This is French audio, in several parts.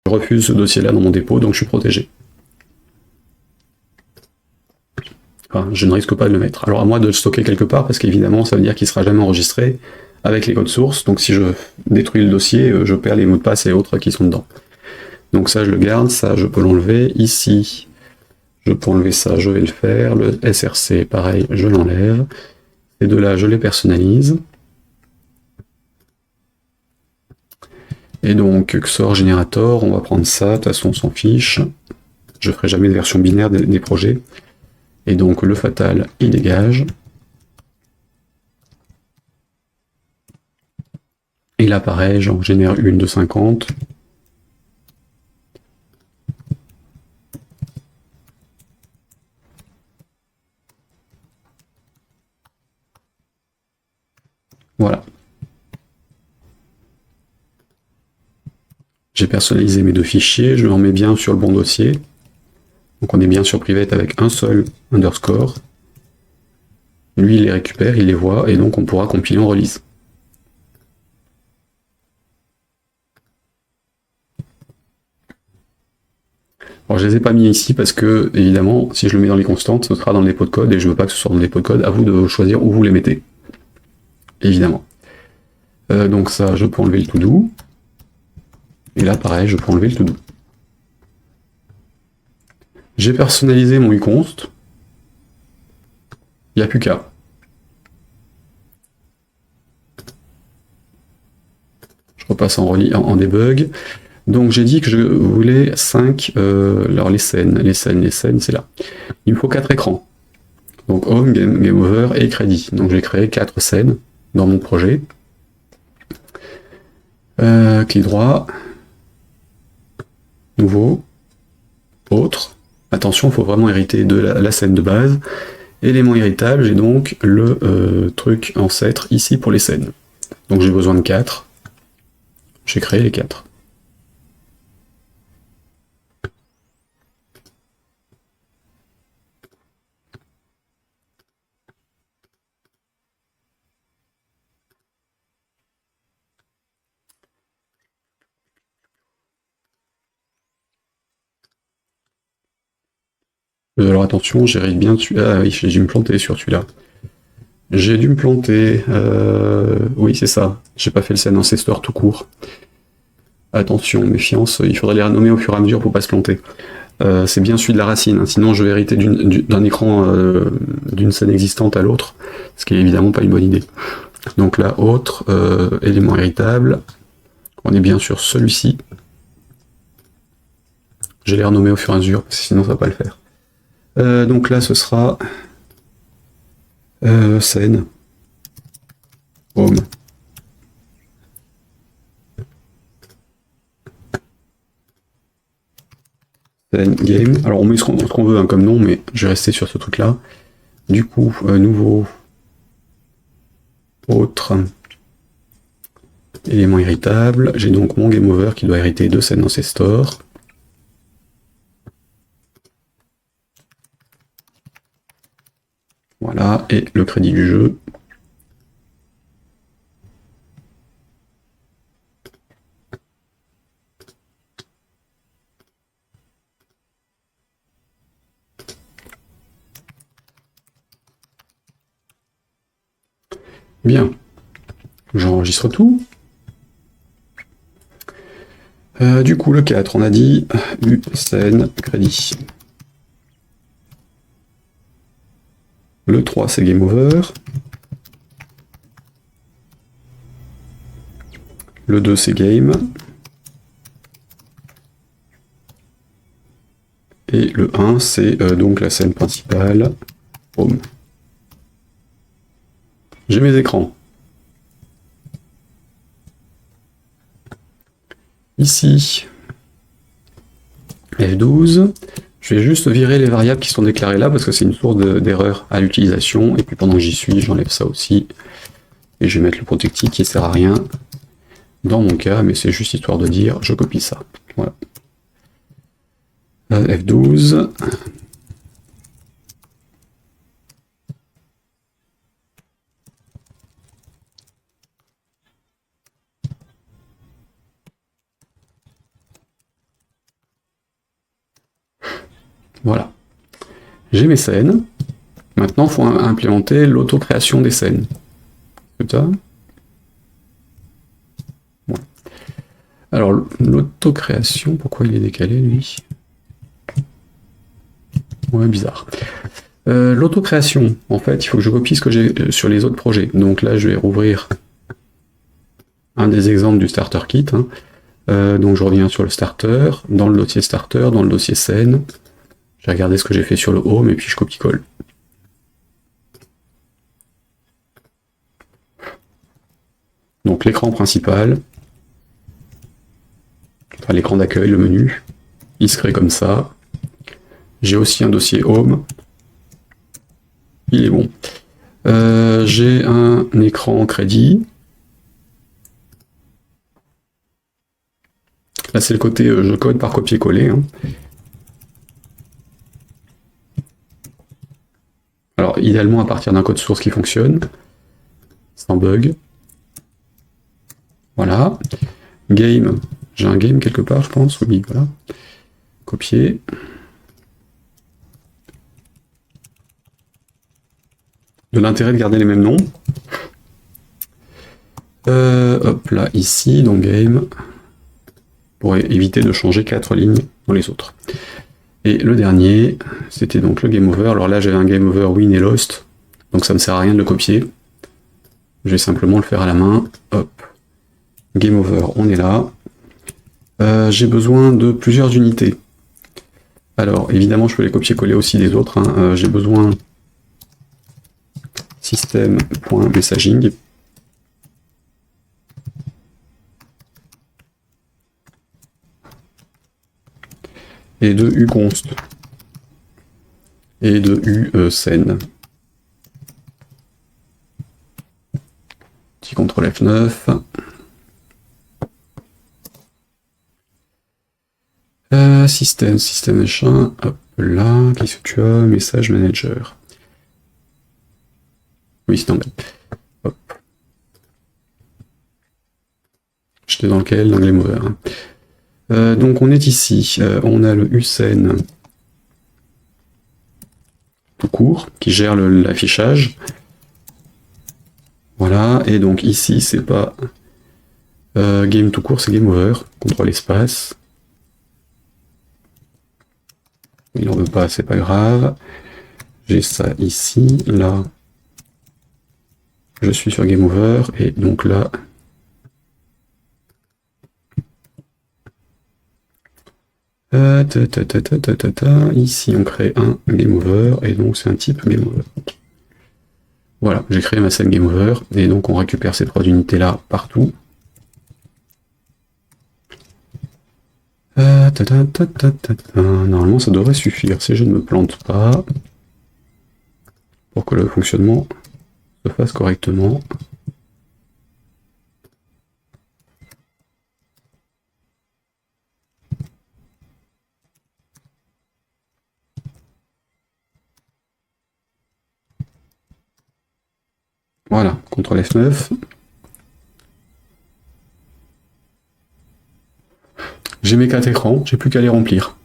Je refuse ce dossier-là dans mon dépôt, donc je suis protégé. Enfin, je ne risque pas de le mettre. Alors à moi de le stocker quelque part, parce qu'évidemment, ça veut dire qu'il ne sera jamais enregistré avec les codes sources, donc si je détruis le dossier, je perds les mots de passe et autres qui sont dedans. Donc ça, je le garde, ça, je peux l'enlever. Ici, je peux enlever ça, je vais le faire. Le SRC, pareil, je l'enlève. Ces deux-là, je les personnalise. Et donc, XOR Generator, on va prendre ça, de toute façon, on s'en fiche. Je ferai jamais de version binaire des projets. Et donc, le fatal, il dégage. Et là, pareil, j'en génère une de 50. Voilà. J'ai personnalisé mes deux fichiers, je m'en mets bien sur le bon dossier. Donc on est bien sur private avec un seul underscore. Lui, il les récupère, il les voit, et donc on pourra compiler en release. Alors je les ai pas mis ici parce que, évidemment, si je le mets dans les constantes, ce sera dans le dépôt de code, et je veux pas que ce soit dans le dépôt de code, à vous de choisir où vous les mettez. Évidemment. Donc ça, je peux enlever le to-do. Et là, pareil, je peux enlever le to-do. J'ai personnalisé mon uconst. Il n'y a plus qu'à. Je repasse en debug. Donc j'ai dit que je voulais 5, alors les scènes, c'est là. Il me faut 4 écrans. Donc Home, Game Over et Crédit. Donc j'ai créé 4 scènes dans mon projet. Clic droit. Nouveau. Autre. Attention, il faut vraiment hériter de la scène de base. Élément héritable, j'ai donc le truc ancêtre ici pour les scènes. Donc j'ai besoin de 4. J'ai créé les 4. Alors attention, j'hérite bien dessus. Ah oui, j'ai dû me planter sur celui-là. J'ai dû me planter. Oui, c'est ça. J'ai pas fait le scène ancestor tout court. Attention, méfiance, il faudrait les renommer au fur et à mesure pour pas se planter. C'est bien celui de la racine, hein, sinon je vais hériter d'un écran d'une scène existante à l'autre, ce qui est évidemment pas une bonne idée. Donc là, autre, élément héritable, on est bien sur celui-ci. Je vais les renommer au fur et à mesure, parce que sinon ça va pas le faire. Donc là, ce sera scène, home. Scène, game. Alors on met ce qu'on veut hein, comme nom, mais je vais rester sur ce truc-là. Du coup, nouveau, autre, élément héritable. J'ai donc mon game over qui doit hériter de scène ancestor. Voilà, et le crédit du jeu. Bien, j'enregistre tout. Du coup, le 4, on a dit U, scène, crédit. Le 3, c'est game over. Le 2, c'est game. Et le 1, c'est donc la scène principale, home. J'ai mes écrans. Ici, F12. Je vais juste virer les variables qui sont déclarées là, parce que c'est une source d'erreur à l'utilisation. Et puis pendant que j'y suis, j'enlève ça aussi. Et je vais mettre le protective qui ne sert à rien dans mon cas, mais c'est juste histoire de dire, je copie ça. Voilà. F12. Voilà. J'ai mes scènes. Maintenant, il faut implémenter l'autocréation des scènes. C'est ça. Voilà. Alors, l'autocréation, pourquoi il est décalé, lui? Ouais, bizarre. L'autocréation, en fait, il faut que je copie ce que j'ai sur les autres projets. Donc là, je vais rouvrir un des exemples du starter kit. Hein. Donc je reviens sur le starter, dans le dossier starter, dans le dossier scène. Je vais regarder ce que j'ai fait sur le home et puis je copie-colle. Donc l'écran principal, enfin l'écran d'accueil, le menu, il se crée comme ça. J'ai aussi un dossier home. Il est bon. J'ai un écran crédit. Là, c'est le côté je code par copier-coller. Hein. Alors, idéalement, à partir d'un code source qui fonctionne, sans bug. Voilà. Game. J'ai un game quelque part, je pense. Oui, voilà. Copier. De l'intérêt de garder les mêmes noms. Hop là, ici, dans game. Pour éviter de changer 4 lignes dans les autres. Et le dernier, c'était donc le game over. Alors là, j'avais un game over win et lost, donc ça ne me sert à rien de le copier. Je vais simplement le faire à la main. Hop. Game over, on est là. J'ai besoin de plusieurs unités. Alors, évidemment, je peux les copier-coller aussi des autres. Hein. J'ai besoin system.messaging. Et de uconst. Et de usend. Petit CTRL F9. Système machin, hop là, qu'est-ce que tu as? Message manager. Oui, c'est en bas. Hop. J'étais dans lequel? Dans Game Over. Donc on est ici, on a le USEN tout court, qui gère l'affichage. Voilà, et donc ici, c'est pas game tout court, c'est Game Over, contrôle espace. Il n'en veut pas, c'est pas grave. J'ai ça ici, là. Je suis sur Game Over, et donc là... Ici, on crée un Game Over, et donc c'est un type Game Over. Voilà, j'ai créé ma scène Game Over, et donc on récupère ces 3 unités-là partout. Normalement, ça devrait suffire, si je ne me plante pas, pour que le fonctionnement se fasse correctement. Voilà, CTRL F9. J'ai mes 4 écrans, j'ai plus qu'à les remplir.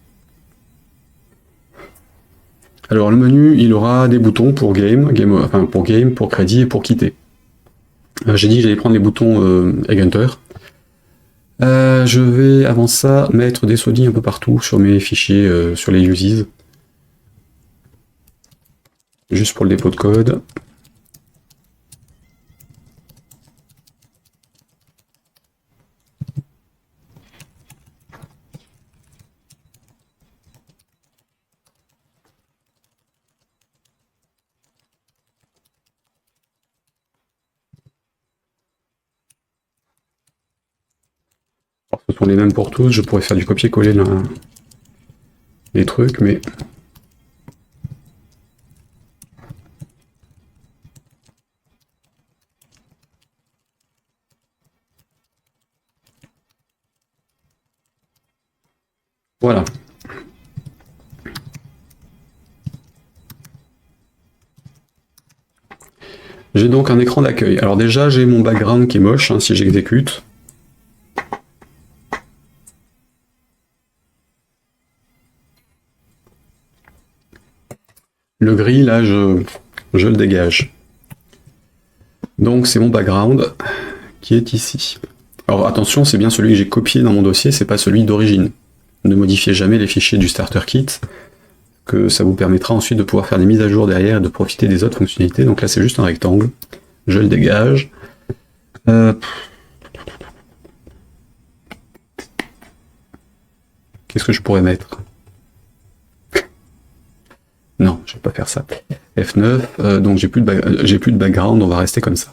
Alors le menu, il aura des boutons pour pour game, pour crédit et pour quitter. J'ai dit que j'allais prendre les boutons Egg Hunter. Je vais avant ça mettre des SODI un peu partout sur mes fichiers, sur les uses. Juste pour le dépôt de code. Alors, ce sont les mêmes pour tous, je pourrais faire du copier-coller les trucs, mais... Voilà. J'ai donc un écran d'accueil. Alors déjà, j'ai mon background qui est moche, hein, si j'exécute. Le gris, là, je le dégage. Donc c'est mon background qui est ici. Alors attention, c'est bien celui que j'ai copié dans mon dossier, c'est pas celui d'origine. Ne modifiez jamais les fichiers du starter kit, que ça vous permettra ensuite de pouvoir faire des mises à jour derrière et de profiter des autres fonctionnalités. Donc là c'est juste un rectangle, je le dégage. Qu'est-ce que je pourrais mettre? Non, je vais pas faire ça. F9, donc j'ai plus de background, on va rester comme ça.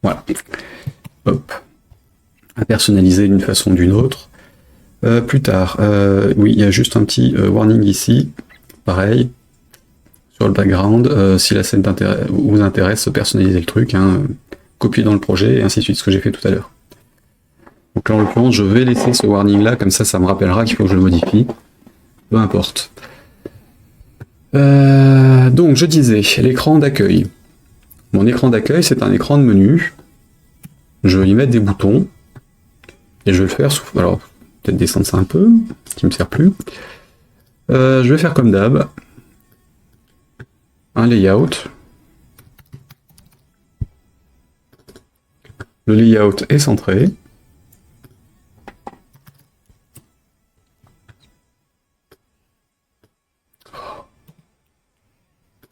Voilà. Hop. À personnaliser d'une façon ou d'une autre. Plus tard, oui, il y a juste un petit warning ici. Pareil. Sur le background, si la scène vous intéresse, personnalisez le truc, hein, copiez dans le projet, et ainsi de suite, ce que j'ai fait tout à l'heure. Donc là, en l'occurrence, je vais laisser ce warning là, comme ça me rappellera qu'il faut que je le modifie. Peu importe. Donc, je disais, l'écran d'accueil. Mon écran d'accueil, c'est un écran de menu. Je vais y mettre des boutons. Et je vais le faire sous... Alors, peut-être descendre ça un peu, qui me sert plus. Je vais faire comme d'hab. Un layout. Le layout est centré.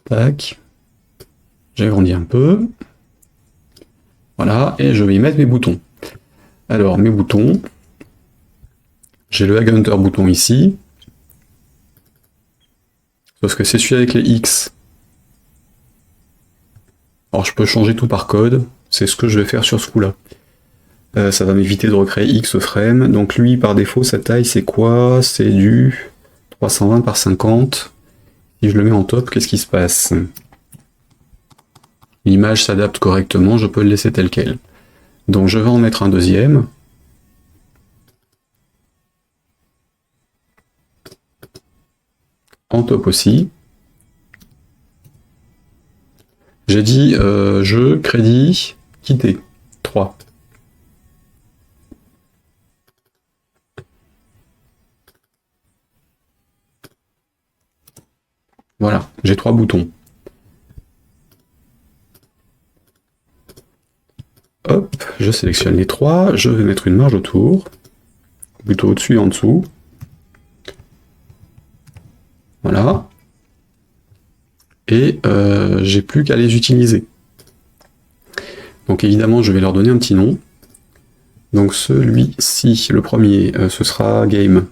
Tac. J'ai agrandi un peu. Voilà, et je vais y mettre mes boutons. Alors, mes boutons. J'ai le Hunter bouton ici. Sauf que c'est celui avec les X. Alors, je peux changer tout par code. C'est ce que je vais faire sur ce coup-là. Ça va m'éviter de recréer X frame. Donc lui, par défaut, sa taille, c'est quoi? C'est du 320 par 50. Si je le mets en top, qu'est-ce qui se passe? L'image s'adapte correctement, je peux le laisser tel quel. Donc je vais en mettre un deuxième. En top aussi. J'ai dit jeu, crédit, quitter. 3. Voilà, j'ai 3 boutons. Hop, je sélectionne les 3, je vais mettre une marge autour, plutôt au-dessus et en dessous. Voilà. Et j'ai plus qu'à les utiliser. Donc évidemment, je vais leur donner un petit nom. Donc celui-ci, le premier, ce sera Game.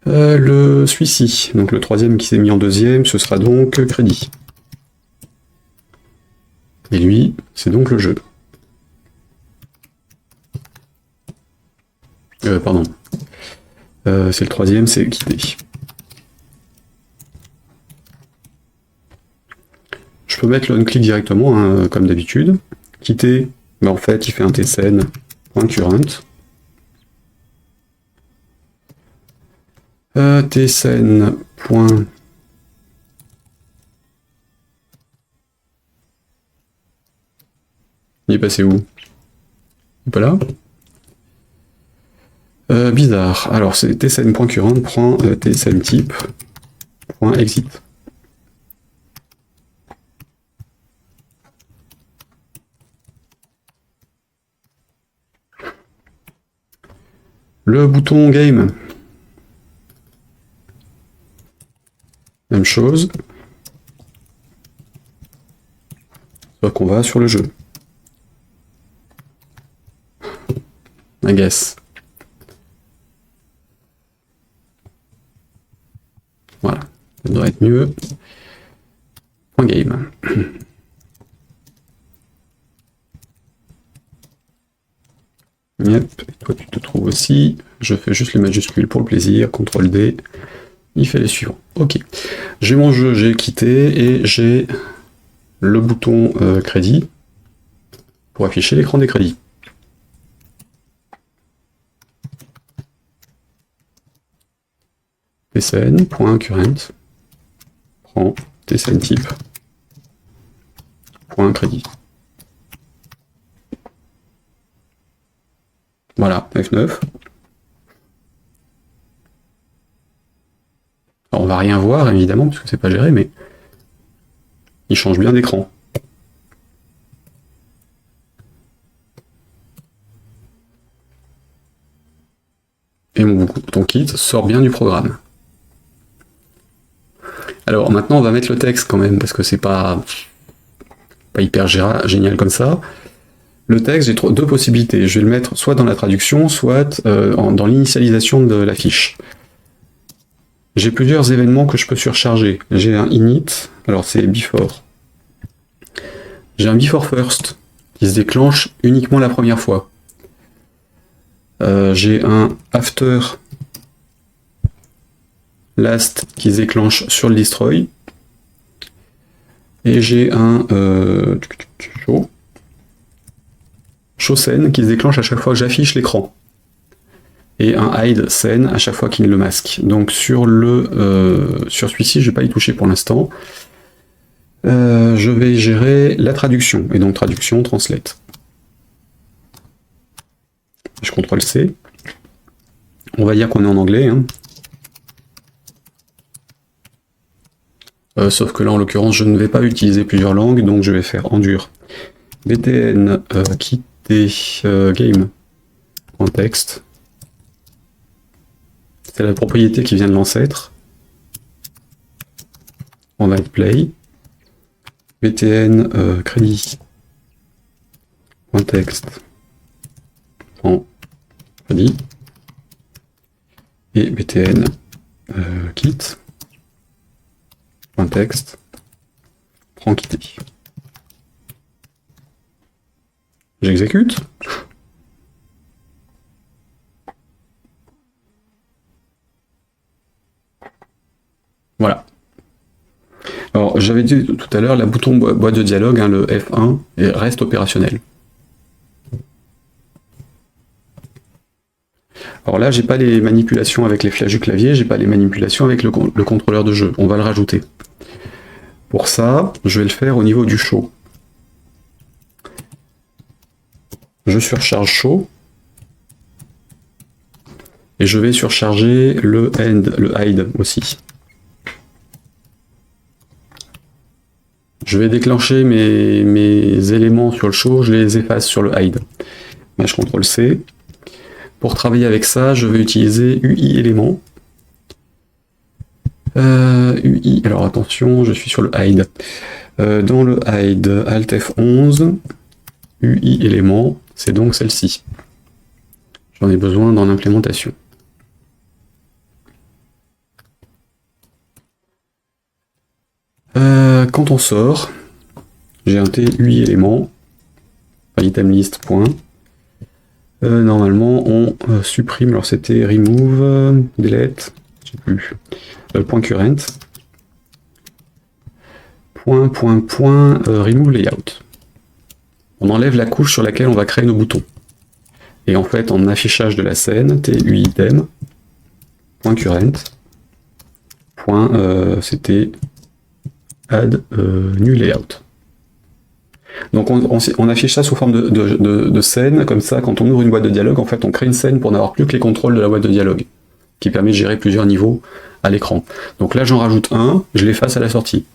Celui-ci, donc le troisième qui s'est mis en deuxième, ce sera donc Crédit. Et lui, c'est donc le jeu. Pardon. C'est le troisième, c'est Quitter. Je peux mettre l'on-click directement, hein, comme d'habitude. Quitter, en fait, il fait un tsn.current. Tsn. Il est passé où? Il est pas là? Bizarre. Alors c'est tsn.current.tsntype.exit. Le bouton game. Même chose. Sauf qu'on va sur le jeu. I guess. Voilà. Ça devrait être mieux. Point game. Yep, et toi tu te trouves aussi. Je fais juste les majuscules pour le plaisir. CTRL D. Il fait les suivants. Ok. J'ai mon jeu, j'ai quitté et j'ai le bouton crédit pour afficher l'écran des crédits. tsn.current prend tsntype.crédit. Voilà, F9. Alors, on va rien voir, évidemment, parce que c'est pas géré, mais il change bien d'écran. Et mon bouton kit sort bien du programme. Alors maintenant on va mettre le texte quand même, parce que c'est pas hyper génial comme ça. Le texte, j'ai deux possibilités. Je vais le mettre soit dans la traduction, soit dans l'initialisation de la fiche. J'ai plusieurs événements que je peux surcharger. J'ai un init, alors c'est before. J'ai un before first, qui se déclenche uniquement la première fois. J'ai un after last qui se déclenche sur le destroy. Et j'ai un show scene qui se déclenche à chaque fois que j'affiche l'écran. Et un hide scene à chaque fois qu'il le masque. Donc sur celui-ci, je ne vais pas y toucher pour l'instant. Je vais gérer la traduction. Et donc traduction, translate. Je CTRL C. On va dire qu'on est en anglais. Hein. Sauf que là, en l'occurrence, je ne vais pas utiliser plusieurs langues, donc je vais faire endure. btn quitter game.text. C'est la propriété qui vient de l'ancêtre. On va être play. btn crédit.text en crédit. Et btn kit. Texte, prend quitter. J'exécute. Voilà. Alors, j'avais dit tout à l'heure, la bouton boîte de dialogue, hein, le F1, reste opérationnel. Alors là, j'ai pas les manipulations avec les flèches du clavier, j'ai pas les manipulations avec le contrôleur de jeu. On va le rajouter. Pour ça, je vais le faire au niveau du show. Je surcharge show. Et je vais surcharger le end, le hide aussi. Je vais déclencher mes éléments sur le show, je les efface sur le hide. Je CTRL C. Pour travailler avec ça, je vais utiliser UI éléments. UI, alors attention, je suis sur le hide. Dans le hide, Alt F11, UI éléments, c'est donc celle-ci. J'en ai besoin dans l'implémentation. Quand on sort, j'ai un T UI éléments, item list, point. Normalement, on supprime, alors c'était remove, delete, je sais plus, point current, remove layout. On enlève la couche sur laquelle on va créer nos boutons. Et en fait, en affichage de la scène, TUI item, point current, c'était add new layout. Donc on affiche ça sous forme de scène, comme ça, quand on ouvre une boîte de dialogue, en fait, on crée une scène pour n'avoir plus que les contrôles de la boîte de dialogue, qui permet de gérer plusieurs niveaux à l'écran. Donc là, j'en rajoute un, je l'efface à la sortie.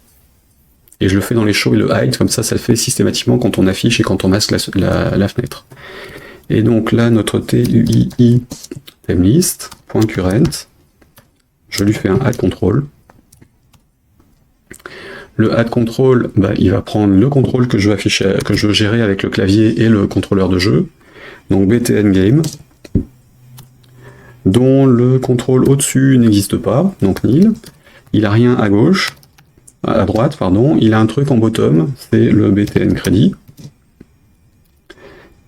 Et je le fais dans les shows et le hide, comme ça le fait systématiquement quand on affiche et quand on masque la fenêtre. Et donc là, notre TUI timelist, point current, je lui fais un add control. Le add control, il va prendre le contrôle que je veux afficher, que je veux gérer avec le clavier et le contrôleur de jeu. Donc btn game, dont le contrôle au-dessus n'existe pas, donc nil. Il a rien à gauche, à droite, pardon. Il a un truc en bottom, c'est le btn crédit.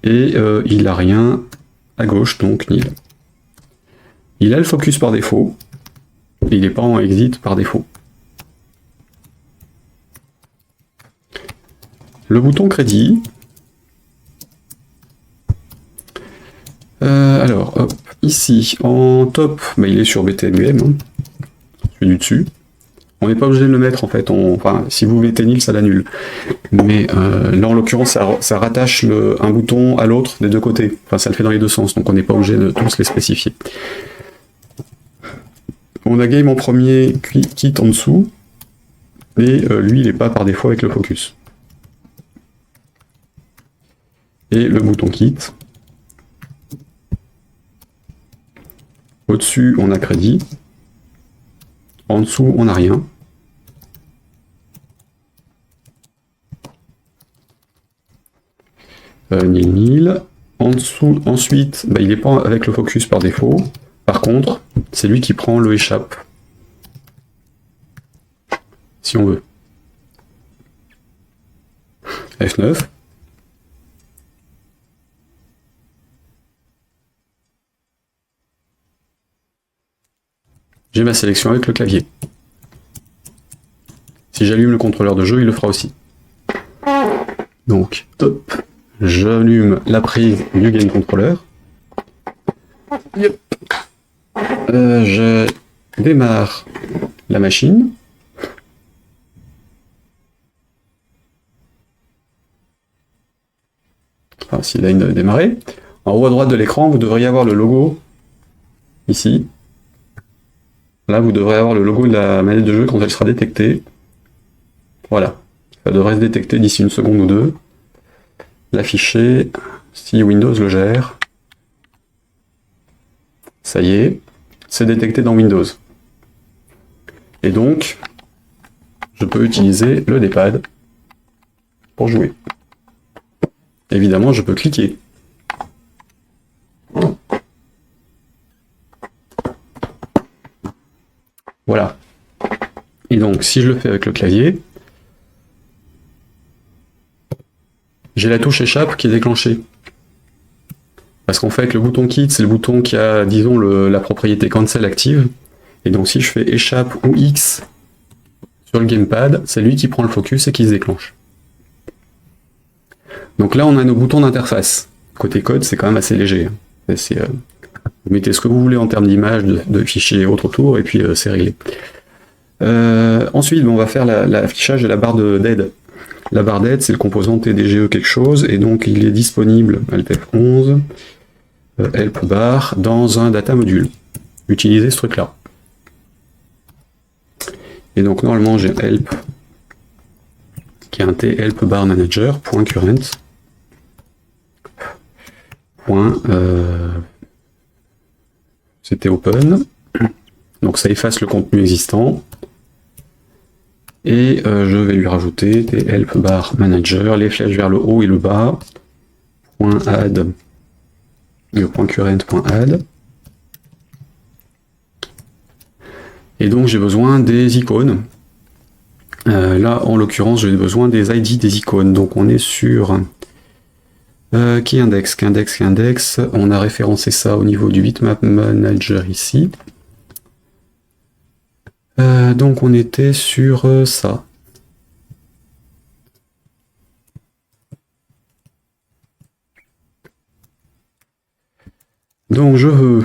Et il a rien à gauche, donc nil. Il a le focus par défaut, et il n'est pas en exit par défaut. Le bouton crédit. Alors, hop, ici, en top, il est sur btn game, hein, celui du dessus. On n'est pas obligé de le mettre en fait, enfin si vous mettez nil ça l'annule. Mais là en l'occurrence ça rattache un bouton à l'autre des deux côtés, enfin ça le fait dans les deux sens, donc on n'est pas obligé de tous les spécifier. On a game en premier, kit en dessous, et lui il n'est pas par défaut avec le focus. Et le bouton kit. Au-dessus on a crédit. En dessous, on n'a rien. Nil. En dessous, ensuite, bah, il n'est pas avec le focus par défaut. Par contre, c'est lui qui prend le échappe. Si on veut. F9. J'ai ma sélection avec le clavier. Si j'allume le contrôleur de jeu, il le fera aussi. Donc, hop, j'allume la prise du game controller. Yep. Je démarre la machine. Ah, s'il a démarré. En haut à droite de l'écran, vous devriez avoir le logo ici. Là, vous devrez avoir le logo de la manette de jeu quand elle sera détectée. Voilà. Ça devrait se détecter d'ici une seconde ou deux. L'afficher, si Windows le gère. Ça y est, c'est détecté dans Windows. Et donc, je peux utiliser le D-pad pour jouer. Évidemment, je peux cliquer. Voilà. Et donc, si je le fais avec le clavier, j'ai la touche échappe qui est déclenchée. Parce qu'en fait, le bouton Kit, c'est le bouton qui a, disons, la propriété Cancel active. Et donc, si je fais échappe ou X sur le gamepad, c'est lui qui prend le focus et qui se déclenche. Donc là, on a nos boutons d'interface. Côté code, c'est quand même assez léger. Vous mettez ce que vous voulez en termes d'image, de fichiers et autres autour, et puis c'est réglé. Ensuite, on va faire l'affichage de la barre d'aide. La barre d'aide, c'est le composant TDGE quelque chose, et donc il est disponible, Alt F11, help bar, dans un data module. Utilisez ce truc-là. Et donc normalement j'ai help, qui est un T help bar manager, .current, c'était open, donc ça efface le contenu existant. Et je vais lui rajouter des help bar manager, les flèches vers le haut et le bas, .add, le .current.add. Et donc j'ai besoin des icônes. Là en l'occurrence j'ai besoin des ID des icônes. Donc on est sur qu'index. On a référencé ça au niveau du bitmap manager ici. Donc on était sur ça. Donc je veux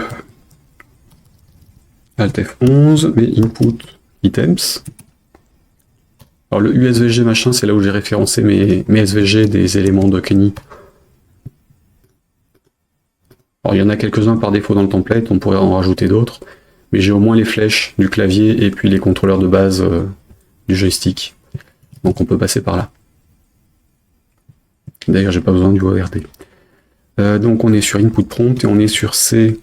Alt F11, mais input items. Alors le USVG machin, c'est là où j'ai référencé mes SVG des éléments de Kenny. Alors il y en a quelques-uns par défaut dans le template, on pourrait en rajouter d'autres. Mais j'ai au moins les flèches du clavier et puis les contrôleurs de base du joystick. Donc on peut passer par là. D'ailleurs j'ai pas besoin du ORD. Donc on est sur input prompt et on est sur C